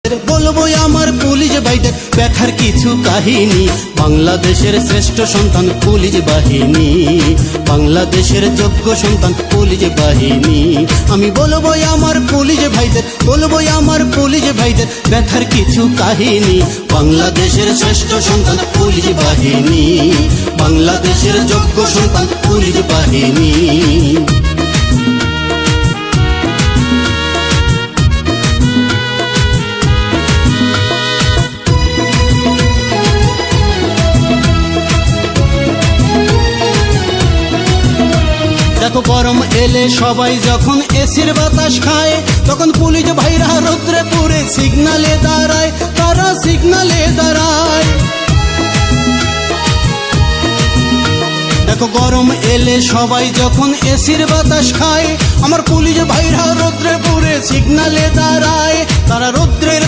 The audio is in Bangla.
বলবো আমার পুলিশ ভাইদের ব্যথার কিছু কাহিনী। বাংলাদেশের শ্রেষ্ঠ সন্তান পুলিশ বাহিনী, বাংলাদেশের যোগ্য সন্তান পুলিশ বাহিনী। আমি বলবো আমার পুলিশ ভাইদের, বলবো আমার পুলিশ ভাইদের ব্যথার কিছু কাহিনী। বাংলাদেশের শ্রেষ্ঠ সন্তান পুলিশ বাহিনী, বাংলাদেশের যোগ্য সন্তান পুলিশ বাহিনী। দেখো গরম এলে সবাই যখন এসির বাতাস খায়, তখন পুলিশ ভাইরা রৌদ্রে পুরে সিগনালে দাঁড়ায়, তারা সিগনালে দাঁড়ায়। দেখো গরম এলে সবাই যখন এসির বাতাস খায়, আমার পুলিশ ভাইরা রৌদ্রে পুরে সিগনালে দাঁড়ায়, তারা রৌদ্রের